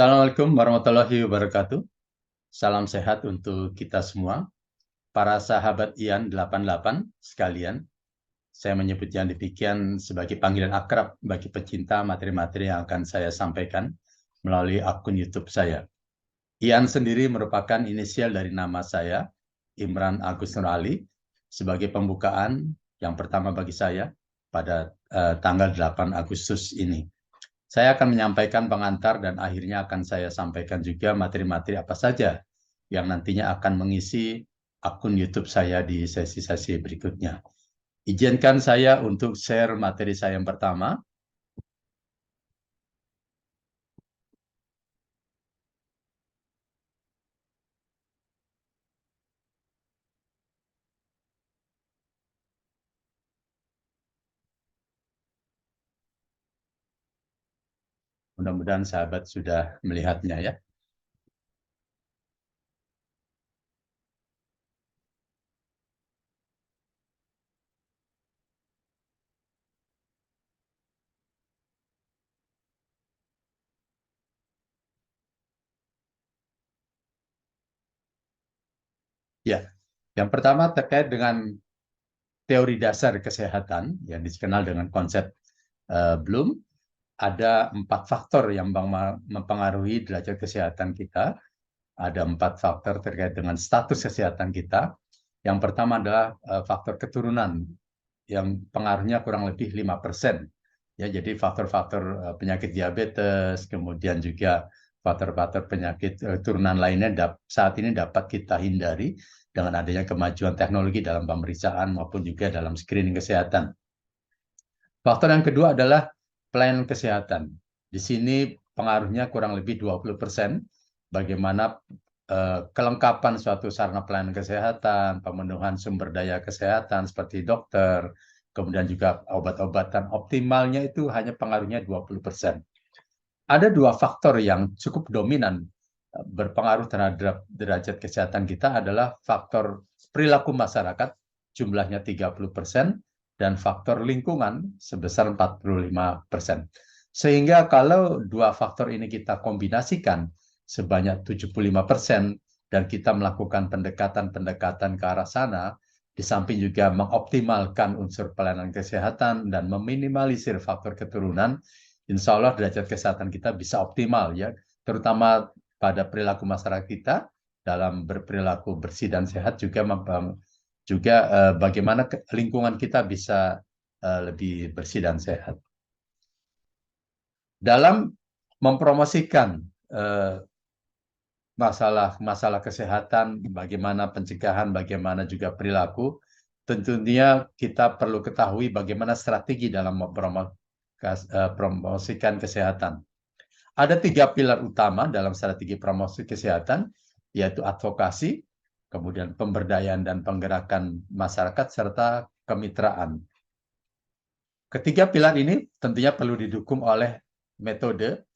Assalamualaikum warahmatullahi wabarakatuh. Salam sehat untuk kita semua. Para sahabat IAN 88 sekalian, saya menyebutnya demikian sebagai panggilan akrab bagi pecinta materi-materi yang akan saya sampaikan melalui akun YouTube saya. IAN sendiri merupakan inisial dari nama saya, Imran Agus Nur Ali, sebagai pembukaan yang pertama bagi saya pada tanggal 8 Agustus ini. Saya akan menyampaikan pengantar dan akhirnya akan saya sampaikan juga materi-materi apa saja yang nantinya akan mengisi akun YouTube saya di sesi-sesi berikutnya. Izinkan saya untuk share materi saya yang pertama. Mudah-mudahan sahabat sudah melihatnya ya. Ya, yang pertama terkait dengan teori dasar kesehatan yang dikenal dengan konsep Bloom. Ada 4 faktor yang mempengaruhi derajat kesehatan kita. Ada 4 faktor terkait dengan status kesehatan kita. Yang pertama adalah faktor keturunan yang pengaruhnya kurang lebih 5%. Ya, jadi faktor-faktor penyakit diabetes, kemudian juga faktor-faktor penyakit turunan lainnya saat ini dapat kita hindari dengan adanya kemajuan teknologi dalam pemeriksaan maupun juga dalam screening kesehatan. Faktor yang kedua adalah pelayanan kesehatan. Di sini pengaruhnya kurang lebih 20%. Bagaimana kelengkapan suatu sarana pelayanan kesehatan, pemenuhan sumber daya kesehatan seperti dokter, kemudian juga obat-obatan optimalnya itu hanya pengaruhnya 20%. Ada 2 faktor yang cukup dominan berpengaruh terhadap derajat kesehatan kita adalah faktor perilaku masyarakat, jumlahnya 30%, dan faktor lingkungan sebesar 45%. Sehingga kalau 2 faktor ini kita kombinasikan sebanyak 75% dan kita melakukan pendekatan-pendekatan ke arah sana, di samping juga mengoptimalkan unsur pelayanan kesehatan dan meminimalisir faktor keturunan, insya Allah derajat kesehatan kita bisa optimal ya, terutama pada perilaku masyarakat kita dalam berperilaku bersih dan sehat, juga bagaimana lingkungan kita bisa lebih bersih dan sehat. Dalam mempromosikan masalah kesehatan, bagaimana pencegahan, bagaimana juga perilaku, tentunya kita perlu ketahui bagaimana strategi dalam mempromosikan kesehatan. Ada 3 pilar utama dalam strategi promosi kesehatan, yaitu advokasi, kemudian pemberdayaan dan penggerakan masyarakat, serta kemitraan. Ketiga pilar ini tentunya perlu didukung oleh metode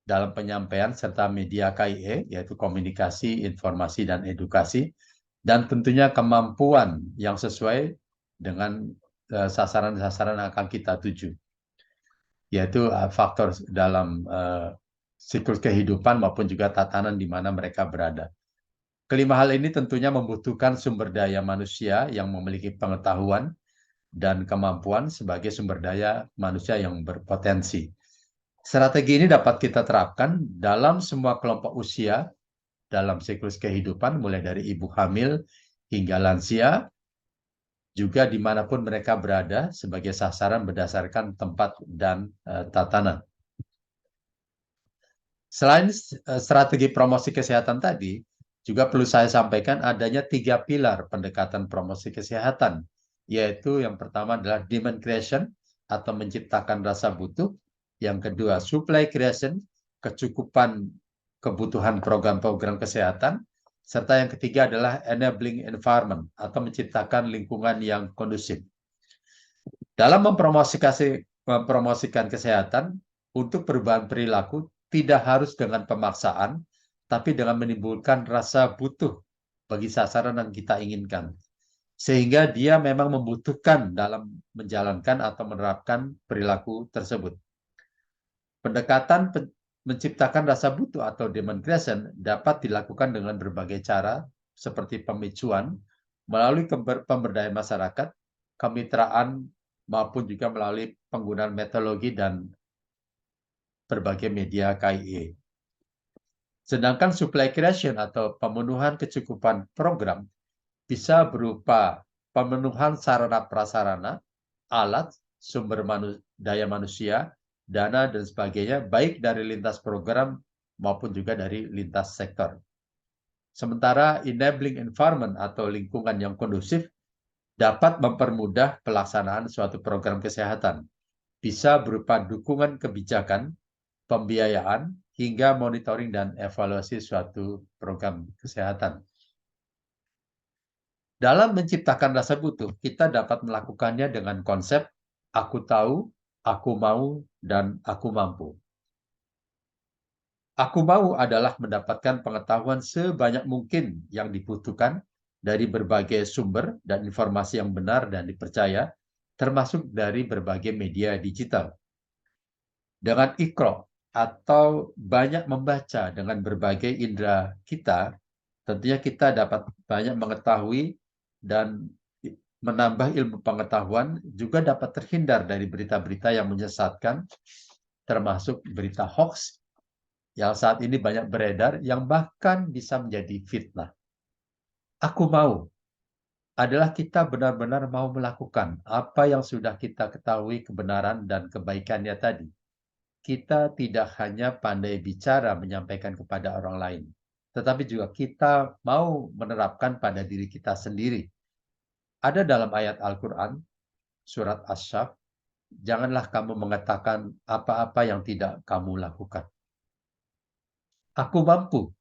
dalam penyampaian serta media KIE, yaitu komunikasi, informasi, dan edukasi, dan tentunya kemampuan yang sesuai dengan sasaran-sasaran yang akan kita tuju, yaitu faktor dalam siklus kehidupan maupun juga tatanan di mana mereka berada. Kelima hal ini tentunya membutuhkan sumber daya manusia yang memiliki pengetahuan dan kemampuan sebagai sumber daya manusia yang berpotensi. Strategi ini dapat kita terapkan dalam semua kelompok usia dalam siklus kehidupan, mulai dari ibu hamil hingga lansia, juga dimanapun mereka berada sebagai sasaran berdasarkan tempat dan tatanan. Selain strategi promosi kesehatan tadi, juga perlu saya sampaikan adanya 3 pilar pendekatan promosi kesehatan, yaitu yang pertama adalah demand creation atau menciptakan rasa butuh, yang kedua supply creation, kecukupan kebutuhan program-program kesehatan, serta yang ketiga adalah enabling environment atau menciptakan lingkungan yang kondusif. Dalam mempromosikan kesehatan, untuk perubahan perilaku tidak harus dengan pemaksaan, tapi dengan menimbulkan rasa butuh bagi sasaran yang kita inginkan. Sehingga dia memang membutuhkan dalam menjalankan atau menerapkan perilaku tersebut. Pendekatan Menciptakan rasa butuh atau demand creation dapat dilakukan dengan berbagai cara seperti pemicuan, melalui pemberdayaan masyarakat, kemitraan, maupun juga melalui penggunaan metodologi dan berbagai media KIE. Sedangkan supply creation atau pemenuhan kecukupan program bisa berupa pemenuhan sarana prasarana, alat, sumber daya manusia, dana, dan sebagainya, baik dari lintas program maupun juga dari lintas sektor. Sementara enabling environment atau lingkungan yang kondusif dapat mempermudah pelaksanaan suatu program kesehatan. Bisa berupa dukungan kebijakan, pembiayaan, hingga monitoring dan evaluasi suatu program kesehatan. Dalam menciptakan rasa butuh, kita dapat melakukannya dengan konsep aku tahu, aku mau, dan aku mampu. Aku mau adalah mendapatkan pengetahuan sebanyak mungkin yang dibutuhkan dari berbagai sumber dan informasi yang benar dan dipercaya, termasuk dari berbagai media digital. Dengan ikro atau banyak membaca dengan berbagai indera kita, tentunya kita dapat banyak mengetahui dan menambah ilmu pengetahuan, juga dapat terhindar dari berita-berita yang menyesatkan, termasuk berita hoax yang saat ini banyak beredar, yang bahkan bisa menjadi fitnah. Aku mau adalah kita benar-benar mau melakukan apa yang sudah kita ketahui kebenaran dan kebaikannya tadi. Kita tidak hanya pandai bicara menyampaikan kepada orang lain, tetapi juga kita mau menerapkan pada diri kita sendiri. Ada dalam ayat Al-Quran, surat Asy-Syaff, janganlah kamu mengatakan apa-apa yang tidak kamu lakukan. Aku mampu.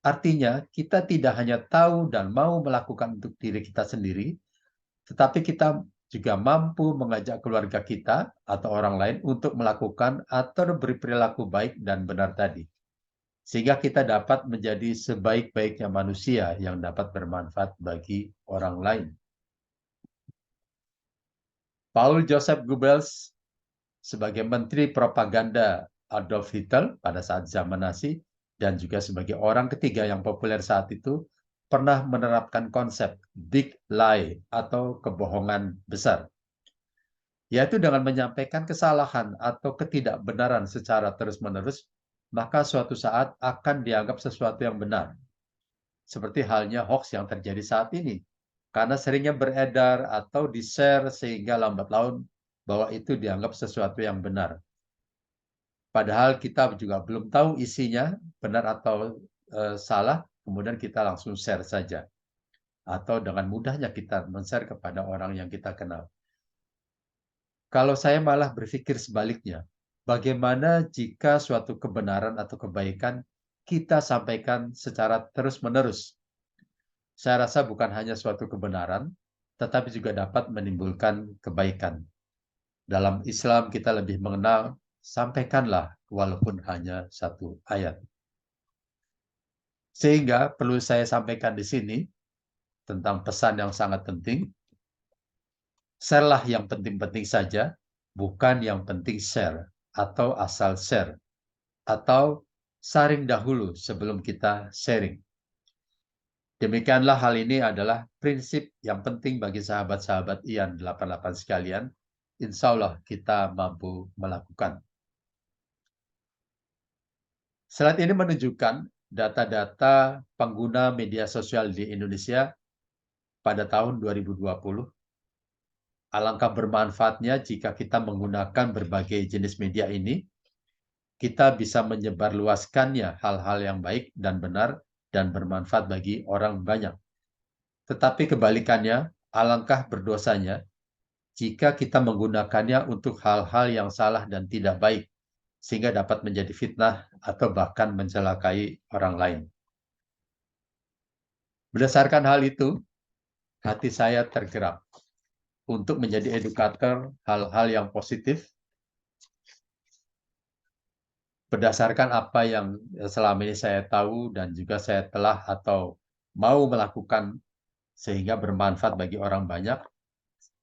Artinya, kita tidak hanya tahu dan mau melakukan untuk diri kita sendiri, tetapi kita juga mampu mengajak keluarga kita atau orang lain untuk melakukan atau berperilaku baik dan benar tadi. Sehingga kita dapat menjadi sebaik-baiknya manusia yang dapat bermanfaat bagi orang lain. Paul Joseph Goebbels sebagai Menteri Propaganda Adolf Hitler pada saat zaman Nazi, dan juga sebagai orang ketiga yang populer saat itu, pernah menerapkan konsep big lie atau kebohongan besar, yaitu dengan menyampaikan kesalahan atau ketidakbenaran secara terus-menerus, maka suatu saat akan dianggap sesuatu yang benar. Seperti halnya hoax yang terjadi saat ini, karena seringnya beredar atau di-share sehingga lambat laun bahwa itu dianggap sesuatu yang benar. Padahal kita juga belum tahu isinya, benar atau salah, kemudian kita langsung share saja. Atau dengan mudahnya kita men-share kepada orang yang kita kenal. Kalau saya malah berpikir sebaliknya, bagaimana jika suatu kebenaran atau kebaikan kita sampaikan secara terus-menerus? Saya rasa bukan hanya suatu kebenaran, tetapi juga dapat menimbulkan kebaikan. Dalam Islam kita lebih mengenal, sampaikanlah walaupun hanya satu ayat. Sehingga perlu saya sampaikan di sini tentang pesan yang sangat penting. Share-lah yang penting-penting saja, bukan yang penting share atau asal share. Atau saring dahulu sebelum kita sharing. Demikianlah hal ini adalah prinsip yang penting bagi sahabat-sahabat IAN 88 sekalian. Insya Allah kita mampu melakukan. Slide ini menunjukkan data-data pengguna media sosial di Indonesia pada tahun 2020. Alangkah bermanfaatnya jika kita menggunakan berbagai jenis media ini, kita bisa menyebarluaskannya hal-hal yang baik dan benar dan bermanfaat bagi orang banyak. Tetapi kebalikannya, alangkah berdosanya jika kita menggunakannya untuk hal-hal yang salah dan tidak baik, sehingga dapat menjadi fitnah atau bahkan mencelakai orang lain. Berdasarkan hal itu, hati saya tergerak untuk menjadi edukator hal-hal yang positif, berdasarkan apa yang selama ini saya tahu dan juga saya telah atau mau melakukan sehingga bermanfaat bagi orang banyak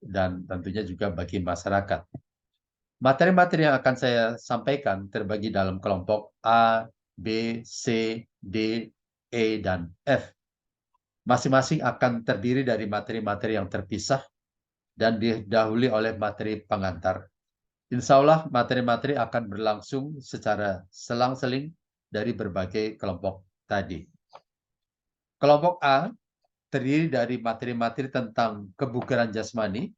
dan tentunya juga bagi masyarakat. Materi-materi yang akan saya sampaikan terbagi dalam kelompok A, B, C, D, E, dan F. Masing-masing akan terdiri dari materi-materi yang terpisah dan didahului oleh materi pengantar. Insya Allah materi-materi akan berlangsung secara selang-seling dari berbagai kelompok tadi. Kelompok A terdiri dari materi-materi tentang kebugaran jasmani,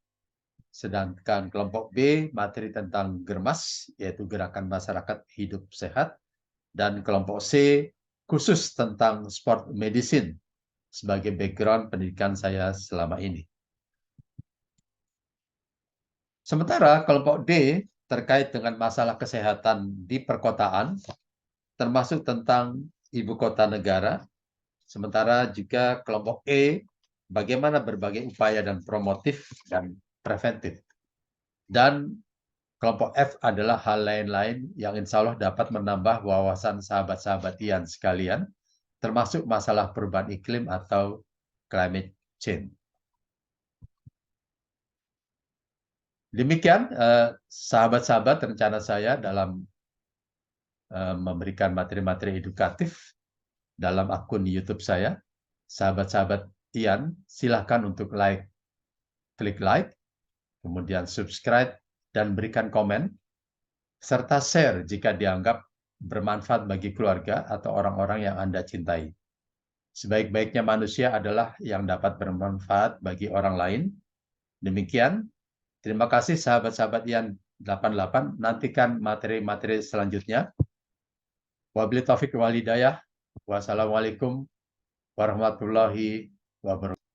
sedangkan kelompok B materi tentang germas, yaitu gerakan masyarakat hidup sehat, dan kelompok C khusus tentang sport medicine sebagai background pendidikan saya selama ini. Sementara kelompok D terkait dengan masalah kesehatan di perkotaan, termasuk tentang ibu kota negara. Sementara juga kelompok E, bagaimana berbagai upaya dan promotif dan preventif. Dan kelompok F adalah hal lain-lain yang insya Allah dapat menambah wawasan sahabat-sahabat Ian sekalian, termasuk masalah perubahan iklim atau climate change. Demikian sahabat-sahabat rencana saya dalam memberikan materi-materi edukatif dalam akun YouTube saya. Sahabat-sahabat Ian, silahkan untuk klik like, kemudian subscribe, dan berikan komen, serta share jika dianggap bermanfaat bagi keluarga atau orang-orang yang Anda cintai. Sebaik-baiknya manusia adalah yang dapat bermanfaat bagi orang lain. Demikian, terima kasih sahabat-sahabat Ian 88. Nantikan materi-materi selanjutnya. Wabillahi taufiq wal hidayah. Wassalamualaikum warahmatullahi wabarakatuh.